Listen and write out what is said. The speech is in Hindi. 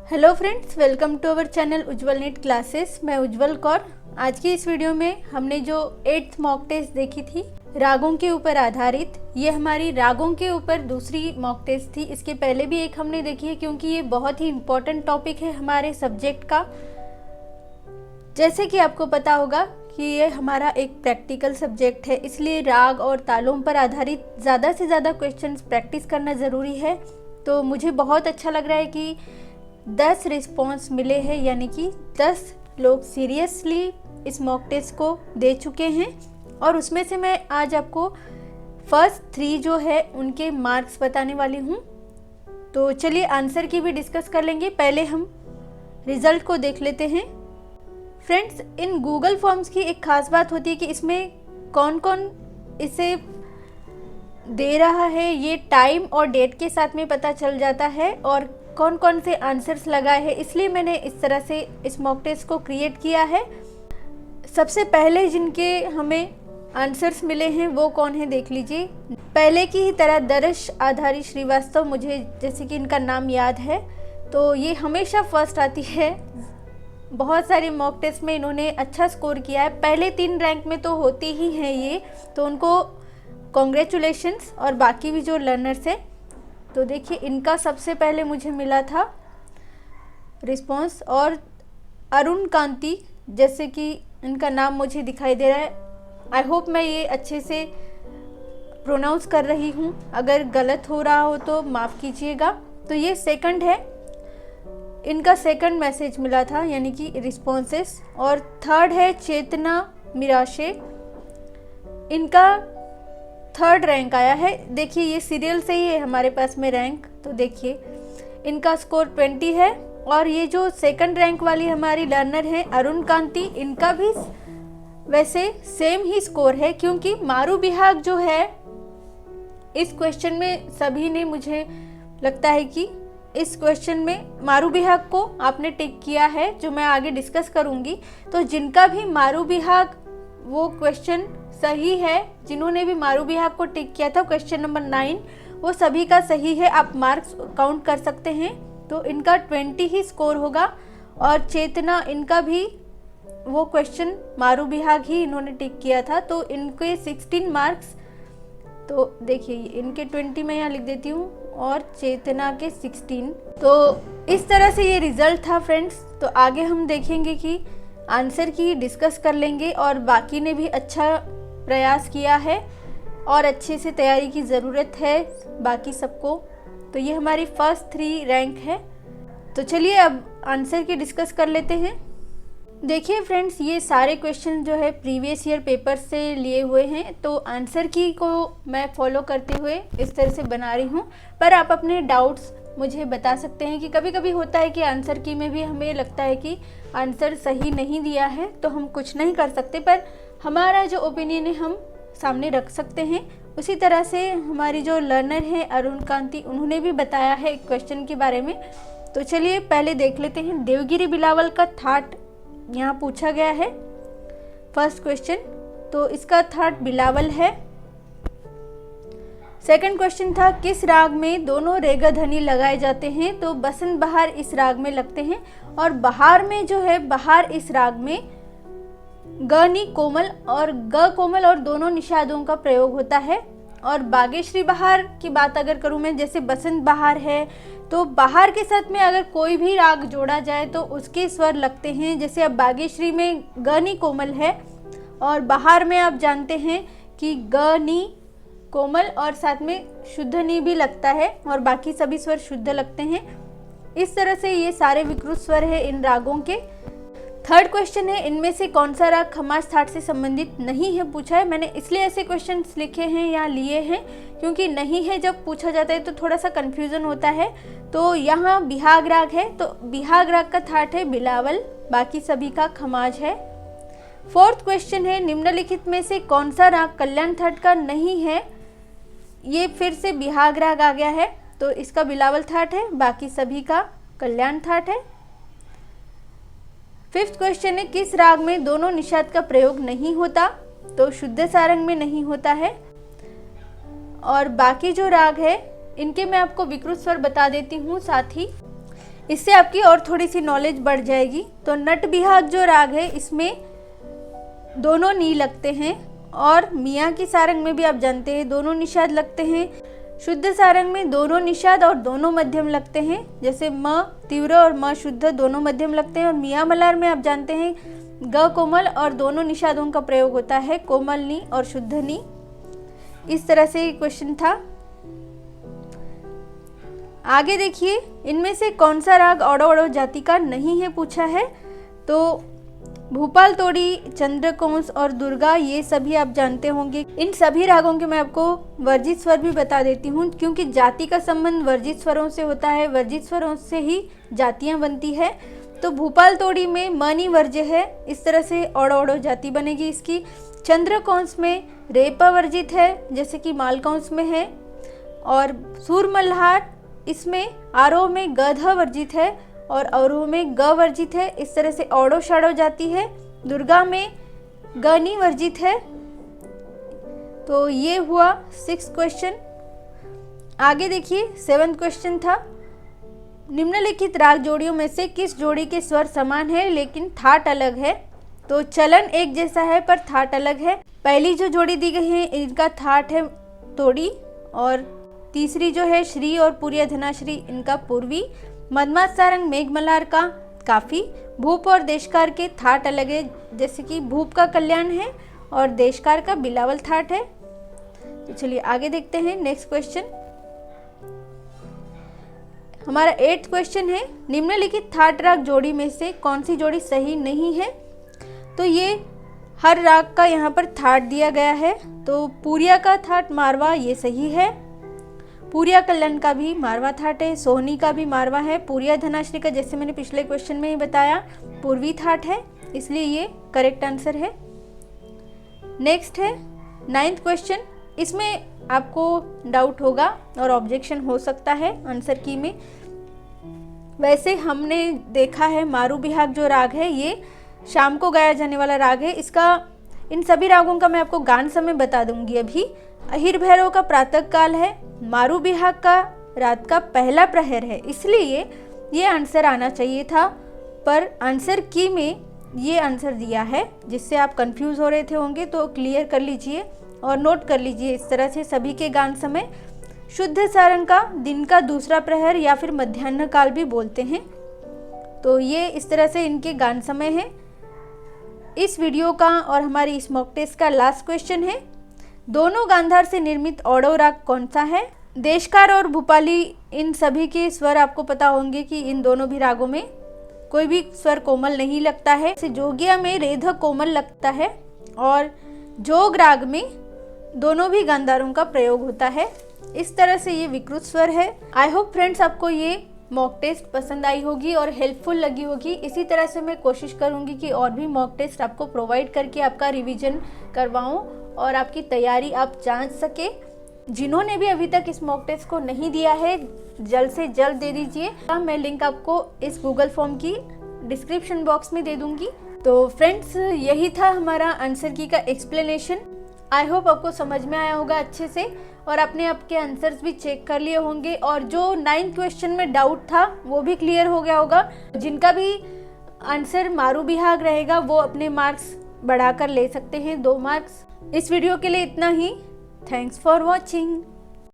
Hello friends, welcome to our channel Ujjwal NEET classes. मैं उज्जवल कौर। आज की इस वीडियो में हमने जो 8th मॉक टेस्ट देखी थी रागों के ऊपर आधारित, ये हमारी रागों के ऊपर दूसरी मॉक टेस्ट थी। इसके पहले भी एक हमने देखी है क्योंकि ये बहुत ही इम्पोर्टेंट टॉपिक है हमारे सब्जेक्ट का। जैसे कि आपको पता होगा कि ये हमारा एक प्रैक्टिकल सब्जेक्ट है, इसलिए राग और तालों पर आधारित ज़्यादा से ज़्यादा क्वेश्चंस प्रैक्टिस करना ज़रूरी है। तो मुझे बहुत अच्छा लग रहा है कि 10 रिस्पॉन्स मिले हैं, यानी कि 10 लोग सीरियसली इस मॉक टेस्ट को दे चुके हैं और उसमें से मैं आज आपको फर्स्ट 3 जो है उनके मार्क्स बताने वाली हूँ। तो चलिए आंसर की भी डिस्कस कर लेंगे। पहले हम रिजल्ट को देख लेते हैं। फ्रेंड्स, इन गूगल फॉर्म्स की एक खास बात होती है कि इसमें कौन कौन इसे दे रहा है ये टाइम और डेट के साथ में पता चल जाता है और कौन कौन से आंसर्स लगाए हैं, इसलिए मैंने इस तरह से इस मॉक टेस्ट को क्रिएट किया है। सबसे पहले जिनके हमें आंसर्स मिले हैं वो कौन है देख लीजिए। पहले की ही तरह दर्श आधारी श्रीवास्तव, मुझे जैसे कि इनका नाम याद है तो ये हमेशा फर्स्ट आती है। बहुत सारे मॉक टेस्ट में इन्होंने अच्छा स्कोर किया है, पहले 3 रैंक में तो होती ही हैं ये, तो उनको कॉन्ग्रेचुलेशंस। और बाकी भी जो लर्नर्स हैं, तो देखिए इनका सबसे पहले मुझे मिला था रिस्पॉन्स। और अरुण कांति, जैसे कि इनका नाम मुझे दिखाई दे रहा है, आई होप मैं ये अच्छे से प्रोनाउंस कर रही हूँ, अगर गलत हो रहा हो तो माफ़ कीजिएगा। तो ये सेकंड है, इनका सेकंड मैसेज मिला था यानी कि रिस्पॉन्सेस। और थर्ड है चेतना मिराशे, इनका 3rd रैंक आया है। देखिए ये सीरियल से ही है हमारे पास में रैंक, तो देखिए इनका स्कोर 20 है। और ये जो 2nd रैंक वाली हमारी लर्नर है अरुण कांति, इनका भी वैसे सेम ही स्कोर है, क्योंकि मारू बिहाग जो है इस क्वेश्चन में सभी ने, मुझे लगता है कि इस क्वेश्चन में मारू बिहाग को आपने टिक किया है, जो मैं आगे डिस्कस करूंगी। तो जिनका भी मारू बिहाग वो क्वेश्चन सही है, जिन्होंने भी मारू बिहाग को टिक किया था क्वेश्चन नंबर 9, वो सभी का सही है। आप मार्क्स काउंट कर सकते हैं, तो इनका 20 ही स्कोर होगा। और चेतना, इनका भी वो क्वेश्चन मारू बिहाग ही इन्होंने टिक किया था, तो इनके 16 मार्क्स। तो देखिए इनके 20 मैं यहाँ लिख देती हूँ और चेतना के 16। तो इस तरह से ये रिजल्ट था फ्रेंड्स। तो आगे हम देखेंगे कि आंसर की डिस्कस कर लेंगे, और बाकी ने भी अच्छा प्रयास किया है और अच्छे से तैयारी की ज़रूरत है बाकी सबको। तो ये हमारी फर्स्ट 3 रैंक है। तो चलिए अब आंसर की डिस्कस कर लेते हैं। देखिए फ्रेंड्स, ये सारे क्वेश्चन जो है प्रीवियस ईयर पेपर से लिए हुए हैं, तो आंसर की को मैं फॉलो करते हुए इस तरह से बना रही हूँ। पर आप अपने डाउट्स मुझे बता सकते हैं कि कभी कभी होता है कि आंसर की में भी हमें लगता है कि आंसर सही नहीं दिया है, तो हम कुछ नहीं कर सकते, पर हमारा जो ओपिनियन है हम सामने रख सकते हैं। उसी तरह से हमारी जो लर्नर है अरुण कांति, उन्होंने भी बताया है क्वेश्चन के बारे में। तो चलिए पहले देख लेते हैं। देवगिरी बिलावल का थाट यहाँ पूछा गया है फर्स्ट क्वेश्चन, तो इसका थाट बिलावल है। सेकंड क्वेश्चन था किस राग में दोनों रेगा ध्वनि लगाए जाते हैं, तो बसंत बहार इस राग में लगते हैं। और बहार में जो है, बहार इस राग में ग नी कोमल और ग कोमल और दोनों निषादों का प्रयोग होता है। और बागेश्वरी बहार की बात अगर करूँ मैं, जैसे बसंत बहार है, तो बहार के साथ में अगर कोई भी राग जोड़ा जाए तो उसके स्वर लगते हैं। जैसे अब बागेश्वरी में ग नी कोमल है और बहार में आप जानते हैं कि ग नी कोमल और साथ में शुद्ध नी भी लगता है, और बाकी सभी स्वर शुद्ध लगते हैं। इस तरह से ये सारे विकृत स्वर है इन रागों के। थर्ड क्वेश्चन है इनमें से कौन सा राग खमाज थाट से संबंधित नहीं है पूछा है। मैंने इसलिए ऐसे क्वेश्चंस लिखे हैं या लिए हैं क्योंकि नहीं है जब पूछा जाता है तो थोड़ा सा कंफ्यूजन होता है। तो यहाँ बिहाग राग है, तो बिहाग राग का थाट है बिलावल, बाकी सभी का खमाज है। फोर्थ क्वेश्चन है निम्नलिखित में से कौन सा राग कल्याण थाट का नहीं है। ये फिर से बिहाग राग आ गया है, तो इसका बिलावल थाट है, बाकी सभी का कल्याण थाट है। फिफ्थ क्वेश्चन है किस राग में दोनों निषाद का प्रयोग नहीं होता, तो शुद्ध सारंग में नहीं होता है। और बाकी जो राग है इनके मैं आपको विकृत स्वर बता देती हूँ साथ ही। इससे आपकी और थोड़ी सी नॉलेज बढ़ जाएगी। तो नट बिहाग जो राग है इसमें दोनों नी लगते हैं, और मियाँ की सारंग में भी आप जानते हैं दोनों निषाद लगते हैं। शुद्ध सारंग में दोनों निषाद और दोनों मध्यम लगते हैं, जैसे म तीव्र और म शुद्ध दोनों मध्यम लगते हैं। और मियाँ मल्हार में आप जानते हैं ग कोमल और दोनों निषादों का प्रयोग होता है, कोमल नी और शुद्ध नी। इस तरह से क्वेश्चन था। आगे देखिए, इनमें से कौन सा राग औडो औडो जाति का नहीं है पूछा है। तो भूपाल तोड़ी, चंद्रकौंस और दुर्गा ये सभी आप जानते होंगे। इन सभी रागों के मैं आपको वर्जित स्वर भी बता देती हूँ, क्योंकि जाति का संबंध वर्जित स्वरों से होता है, वर्जित स्वरों से ही जातियाँ बनती है। तो भूपाल तोड़ी में मनी वर्ज्य है, इस तरह से औडो औडो जाति बनेगी इसकी। चंद्रकौंस में रेपा वर्जित है, जैसे कि मालकौंस में है। और सूर मल्हार इसमें आरोह में गध वर्जित है और अवरोह में ग वर्जित है, इस तरह से औडो शाडो जाती है। दुर्गा में गनी वर्जित है। तो ये हुआ 6th क्वेश्चन। आगे देखिए 7th क्वेश्चन था, निम्नलिखित राग जोड़ियों में से किस जोड़ी के स्वर समान है लेकिन थाट अलग है। तो चलन एक जैसा है पर थाट अलग है। पहली जो जोड़ी दी गई है इनका थाट है तोड़ी, और तीसरी जो है श्री और पूर्या धनाश्री इनका पूर्वी। मदमात सारंग मेघ मल्हार का काफी। भूप और देशकार के थाट अलग है, जैसे कि भूप का कल्याण है और देशकार का बिलावल थाट है। तो चलिए आगे देखते हैं नेक्स्ट क्वेश्चन। हमारा 8th क्वेश्चन है, निम्नलिखित थाट राग जोड़ी में से कौन सी जोड़ी सही नहीं है। तो ये हर राग का यहाँ पर थाट दिया गया है। तो पूर्या का थाट मारवा ये सही है, पूर्या कल्याण का भी मारवा थाट है, सोहनी का भी मारवा है। पूर्या धनाश्री का जैसे मैंने पिछले क्वेश्चन में ही बताया पूर्वी थाट है, इसलिए ये करेक्ट आंसर है। नेक्स्ट है 9th क्वेश्चन। इसमें आपको डाउट होगा और ऑब्जेक्शन हो सकता है आंसर की में। वैसे हमने देखा है मारू बिहाग जो राग है ये शाम को गाया जाने वाला राग है। इसका इन सभी रागों का मैं आपको गान समय बता दूंगी अभी। अहिर भैरव का प्रातः काल है, मारू बिहाग का रात का पहला प्रहर है, इसलिए ये आंसर आना चाहिए था। पर आंसर की में ये आंसर दिया है, जिससे आप कंफ्यूज हो रहे थे होंगे, तो क्लियर कर लीजिए और नोट कर लीजिए इस तरह से सभी के गान समय। शुद्ध सारंग का दिन का दूसरा प्रहर या फिर मध्याह्न काल भी बोलते हैं। तो ये इस तरह से इनके गान समय है। इस वीडियो का और हमारी इस मॉक टेस्ट का लास्ट क्वेश्चन है, दोनों गांधार से निर्मित औडव राग कौन सा है। देशकार और भूपाली इन सभी के स्वर आपको पता होंगे कि इन दोनों भी रागों में कोई भी स्वर कोमल नहीं लगता है। जोगिया में रेध कोमल लगता है और जोग राग में दोनों भी गांधारों का प्रयोग होता है। इस तरह से ये विकृत स्वर है। आई होप फ्रेंड्स आपको ये मॉक टेस्ट पसंद आई होगी और हेल्पफुल लगी होगी। इसी तरह से मैं कोशिश करूंगी कि और भी मॉक टेस्ट आपको प्रोवाइड करके आपका रिवीजन करवाऊं और आपकी तैयारी आप जांच सके। जिन्होंने भी अभी तक इस मॉक टेस्ट को नहीं दिया है जल्द से जल्द दे दीजिए। मैं लिंक आपको इस गूगल फॉर्म की डिस्क्रिप्शन बॉक्स में दे दूंगी। तो फ्रेंड्स यही था हमारा आंसर की का एक्सप्लेनेशन। आई होप आपको समझ में आया होगा अच्छे से और आपने आपके आंसर्स भी चेक कर लिए होंगे और जो 9th क्वेश्चन में डाउट था वो भी क्लियर हो गया होगा। जिनका भी आंसर मारू बिहाग रहेगा वो अपने मार्क्स बढ़ाकर ले सकते हैं 2 मार्क्स। इस वीडियो के लिए इतना ही। Thanks for watching.